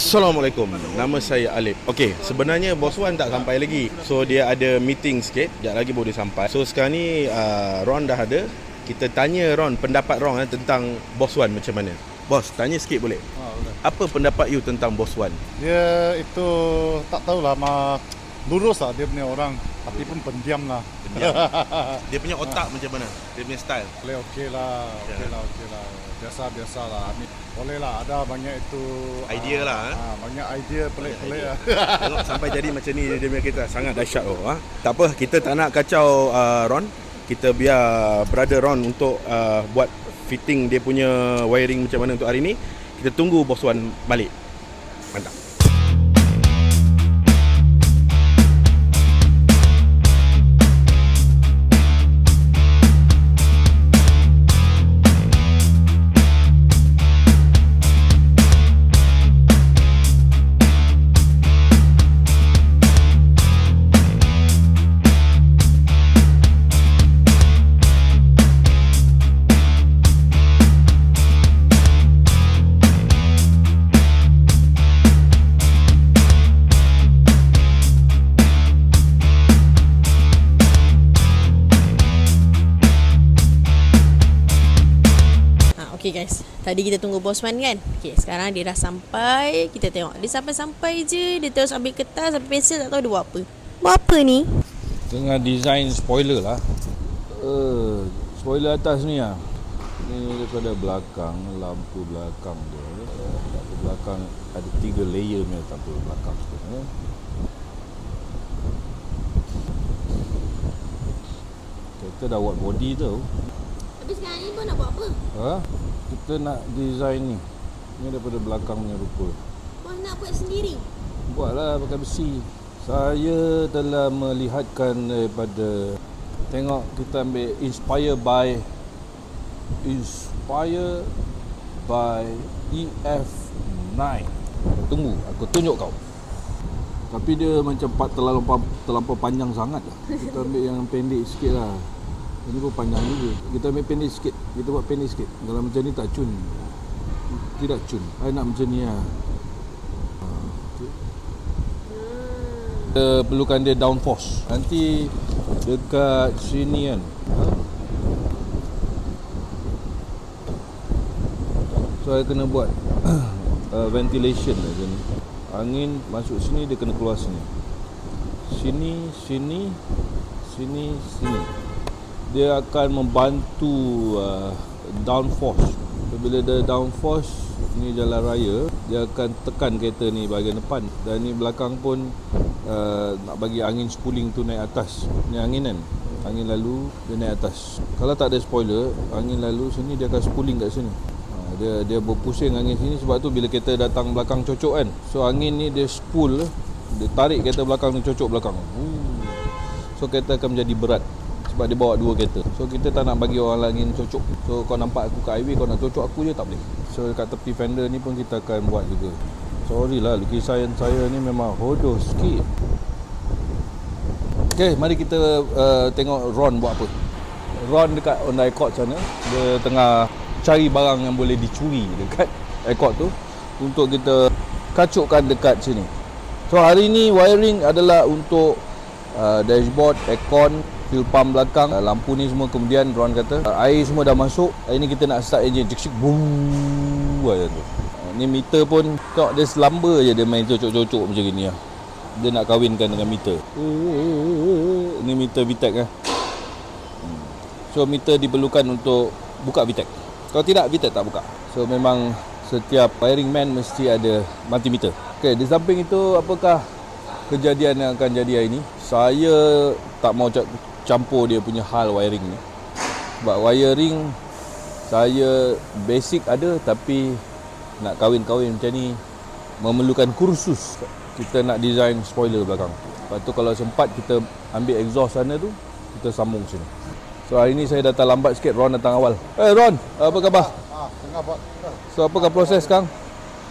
Assalamualaikum, nama saya Alip. Okey, sebenarnya Bos Wan tak sampai lagi. So dia ada meeting sikit, sekejap lagi boleh sampai. So sekarang ni Ron dah ada. Kita tanya Ron pendapat Ron tentang Bos Wan macam mana. Bos, tanya sikit boleh? Boleh. Apa pendapat you tentang Bos Wan? Dia itu tak tahulah, lurus lah dia punya orang, tapi pun pendiam lah. Pendiam. Dia punya otak macam mana? Dia punya style? Okey lah. Biasa lah. Boleh lah, ada banyak itu idea lah. Banyak idea pelik-pelik lah. Tengok sampai jadi macam ni dia punya kereta. Sangat dahsyat tu. Tak apa, kita tak nak kacau Ron. Kita biar brother Ron untuk buat fitting dia punya wiring macam mana untuk hari ni. Kita tunggu Bos Wan balik. Mantap. Okay guys, tadi kita tunggu Bos Wan kan. Okay, sekarang dia dah sampai. Kita tengok, dia sampai-sampai je. Dia terus ambil kertas, ambil pensel, tak tahu dia buat apa. Buat apa ni? Tengah design spoiler lah. Spoiler atas ni lah. Ni daripada belakang, lampu belakang dia. Lampu belakang ada 3 layer ni lampu belakang sebenarnya. Kita dah buat body tu. Tapi sekarang ni kau nak buat apa? Kita nak design ni. Ni daripada belakang punya rupa. Kau nak buat sendiri? Buatlah pakai besi. Saya telah melihatkan daripada, tengok kita ambil inspire by EF9. Tunggu, aku tunjuk kau. Tapi dia macam terlampau panjang sangat lah. Kita ambil yang pendek sikit lah. Ini pun panjang juga. Kita ambil pendek sikit. Kita buat pendek sikit. Kalau macam ni tak cun. Tidak cun. Saya nak macam ni lah. Kita perlukan dia downforce. Nanti dekat sini kan. So saya kena buat ventilation lah macam ni. Angin masuk sini, dia kena keluar sini. Sini. Dia akan membantu downforce. Bila dia downforce, ni jalan raya, dia akan tekan kereta ni bahagian depan. Dan ni belakang pun nak bagi angin spooling tu naik atas. Ni angin kan, angin lalu dia naik atas. Kalau tak ada spoiler, angin lalu sini dia akan spooling kat sini. Dia berpusing angin sini. Sebab tu bila kereta datang belakang cocok kan, so angin ni dia spool, dia tarik kereta belakang ni cocok belakang. So kereta akan menjadi berat sebab dia bawa 2 kereta. So kita tak nak bagi orang lain cocok. So kau nampak aku kat highway, kau nak cocok aku je tak boleh. So dekat tepi fender ni pun kita akan buat juga. Sorry lah, lukisan saya ni memang hodoh sikit. Okay, mari kita tengok Ron buat apa. Ron dekat Honda Accord sana, dia tengah cari barang yang boleh dicuri dekat Accord tu untuk kita kacukkan dekat sini. So hari ni wiring adalah untuk dashboard, aircon, fuel pump belakang, lampu ni semua. Kemudian Ron kata air semua dah masuk. Hari ni kita nak start engine, cik boom aja tu. Ni meter pun tengok dia selamba je, dia main cocok-cocok macam gini lah. Dia nak kahwinkan dengan meter. Ni meter VTEC lah. So meter diperlukan untuk buka VTEC. Kalau tidak, VTEC tak buka. So memang setiap wiring man mesti ada multimeter. Okay, di samping itu, apakah kejadian yang akan jadi hari ini? Saya tak mau campur dia punya hal wiring ni. Sebab wiring saya basic ada, tapi nak kahwin-kahwin macam ni memerlukan kursus. Kita nak design spoiler belakang. Lepas tu kalau sempat kita ambil exhaust sana tu, kita sambung sini. So hari ni saya datang lambat sikit, Ron datang awal. Ron, apa khabar? Tengah buat. So apakah proses sekarang?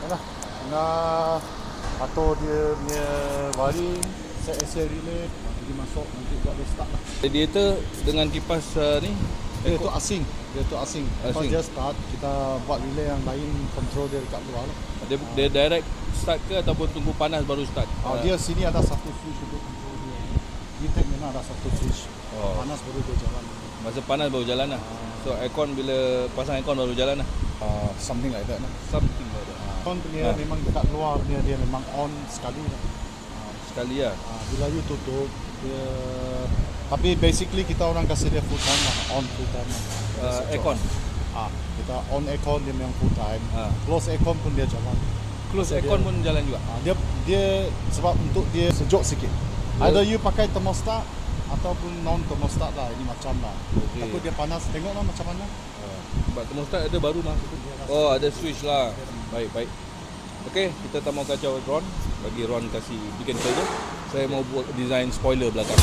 Tengah atur dia punya wiring, set AC relay, jadi masuk nanti buat dia start lah. Radiator dengan kipas ni Dia tu asing. Lepas Asing. dia start, kita buat relay yang lain, control dia dekat luar lah. Dia direct start ke ataupun tunggu panas baru start? Dia sini ada satu switch untuk control dia. Di tank memang ada satu switch. Panas baru dia jalan. Masa panas baru jalan lah. So aircon bila pasang aircon baru jalan lah. Something like that lah. Something like that. On dia memang dekat luar dia memang on sekali lah. Sekali lah. Bila you tutup dia, tapi basically kita orang kasih dia full time lah, on full time lah. Aircon. Kita on aircon dia memang full time. Close aircon pun dia jalan. Close aircon pun jalan juga. Dia sebab untuk dia sejuk sikit. Either you pakai thermostat ataupun non thermostat lah, ini macam lah. Tapi dia panas, tengoklah macam mana. Sebab thermostat ada baru mah. Oh, ada switch lah. Baik. Okey, kita tak mau kacau Ron. Bagi Ron kasih bikin saja. Saya mau buat design spoiler belakang.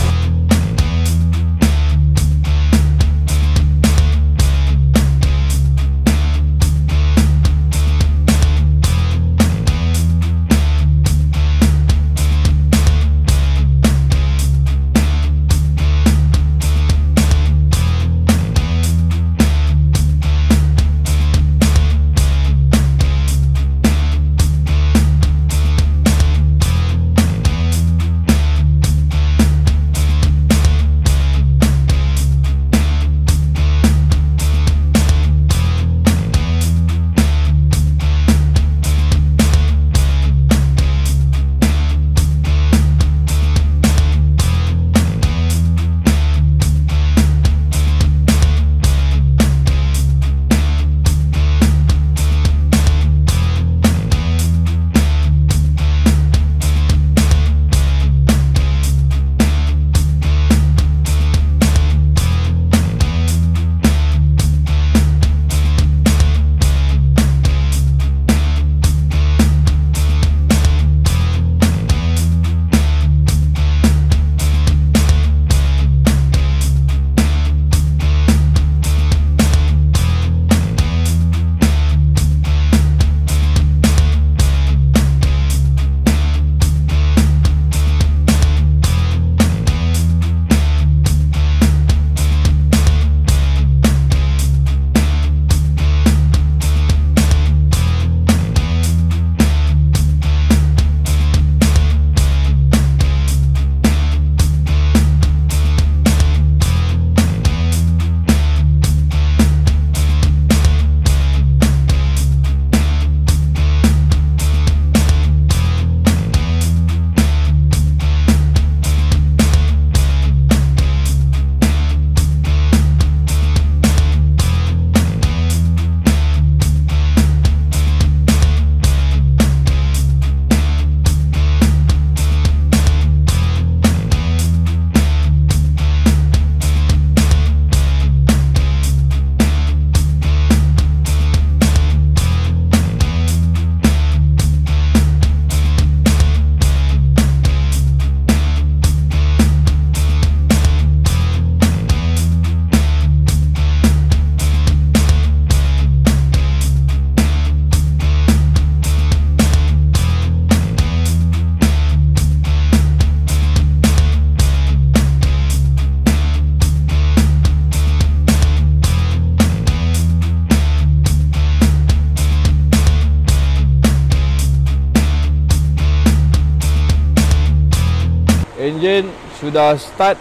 Enjin sudah start,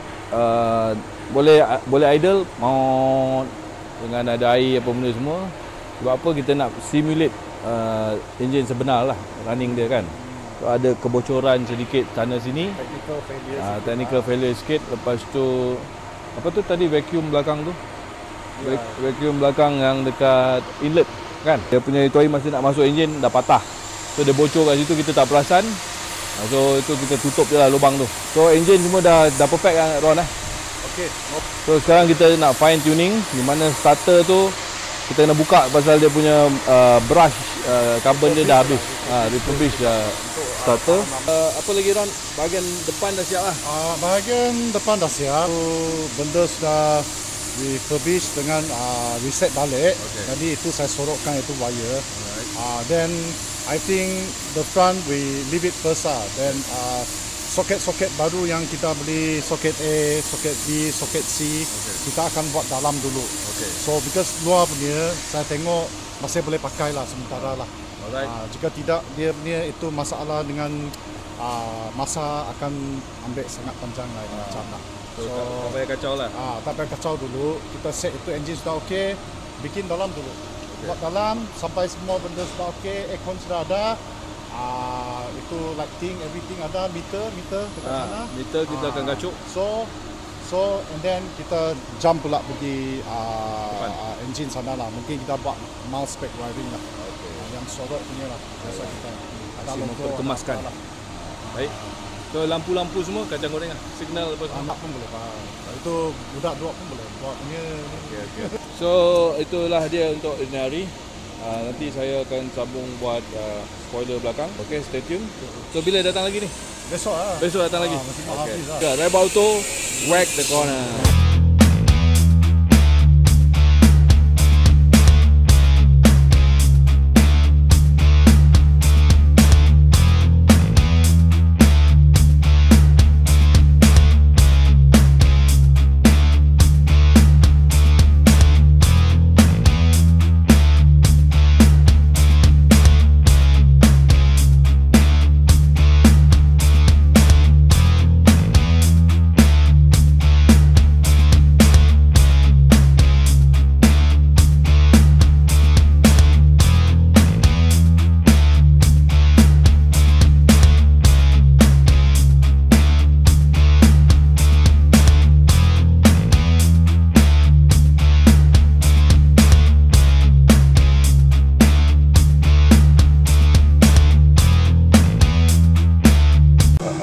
boleh idle, mau dengan ada air apa benda semua. Sebab apa kita nak simulate enjin sebenar lah running dia kan. So, ada kebocoran sedikit sana sini, technical failure sikit. Lepas tu apa tu tadi, vacuum belakang tu, vacuum belakang yang dekat inlet kan, dia punya itu air masa nak masuk enjin dah patah. So dia bocor kat situ, kita tak perasan. So itu kita tutup je lah lubang tu. So engine semua dah perfect kan Ron Okey. So sekarang kita nak fine tuning, di mana starter tu kita kena buka pasal dia punya brush carbon dia dah habis. Refurbish starter. Apa lagi Ron? Bahagian depan dah siap lah. Bahagian depan dah siap. Benda sudah refurbish dengan reset balik. Jadi itu saya sorokkan itu wire. Then I think the front we leave it first Then soket-soket baru yang kita beli, soket A, soket B, soket C, kita akan buat dalam dulu. So because luar punya saya tengok masih boleh pakai lah sementara lah. Jika tidak, dia punya itu masalah dengan masa akan ambil sangat panjang lah macam lah. So tak payah kacau lah. Tak payah kacau dulu. Kita set itu engine sudah okey, bikin dalam dulu. Buat dalam sampai semua benda sudah okey, aircon sudah ada. Itu lighting, everything ada, meter dekat sana. Meter kita akan kacuk. So and then kita jump pula pergi engine sana lah. Mungkin kita buat mild spec wiring lah. Yang sorot punya lah. Biasa kita ada logo kemaskan. Baik. So lampu-lampu semua kacang goreng lah. Signal apa semua. Anak pun boleh faham. Itu budak dua pun boleh buat punya. So itulah dia untuk ini hari. Nanti saya akan sambung buat spoiler belakang. Okay, stay tune. So bila datang lagi ni? Besok lah. Besok datang lagi. Masih habis lah. Drive Auto, whack the corner.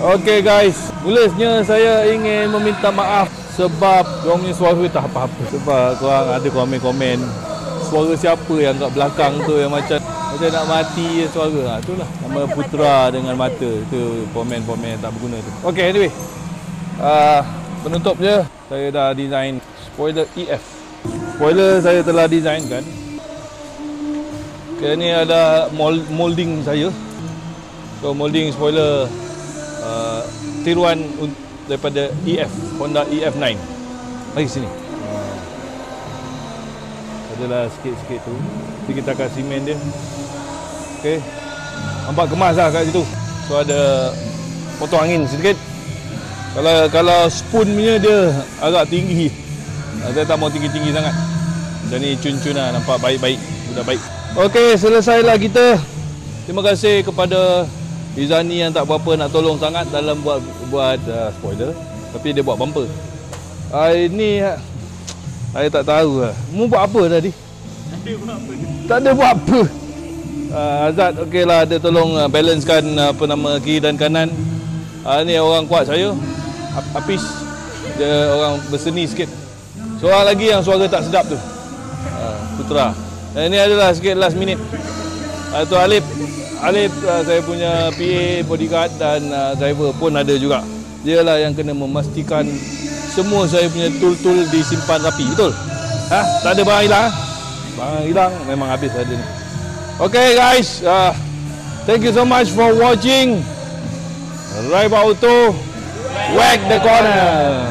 Okay guys, mulanya saya ingin meminta maaf sebab korang punya suara tak apa-apa. Sebab korang ada komen-komen suara siapa yang kat belakang tu yang macam nak mati suara. Itulah nama Putra dengan mata. Itu komen-komen tak berguna tu. Okay, anyway, penutup je, saya dah design spoiler EF. Spoiler saya telah design kan. Okay, ni ada molding saya. So molding spoiler tiruan daripada EF, Honda EF9. Mari sini. Adalah sikit-sikit tu. Nanti kita akan simen dia. Okey. Nampak kemas lah kat situ. So ada potong angin sedikit. Kalau spoon punya dia agak tinggi. Saya tak mau tinggi-tinggi sangat. Macam ni cun-cun lah, nampak baik-baik. Sudah baik. Okey, selesailah kita. Terima kasih kepada Rizani yang tak berapa nak tolong sangat dalam buat spoiler, tapi dia buat bumper. Ini saya tak tahu lah. Mu buat apa tadi? Tak ada buat apa. Azad okeylah, dia tolong balancekan kiri dan kanan. Ni orang kuat saya. Apis dia orang berseni sikit. Seorang lagi yang suara tak sedap tu. Putra. Ini adalah sikit last minute. Tu Alif saya punya PA, bodyguard dan driver pun ada juga. Dialah yang kena memastikan semua saya punya tool-tool disimpan rapi. Betul? Tak ada barang hilang. Barang hilang memang habis ada ni. Okay guys, thank you so much for watching Drive Auto, whack the corner.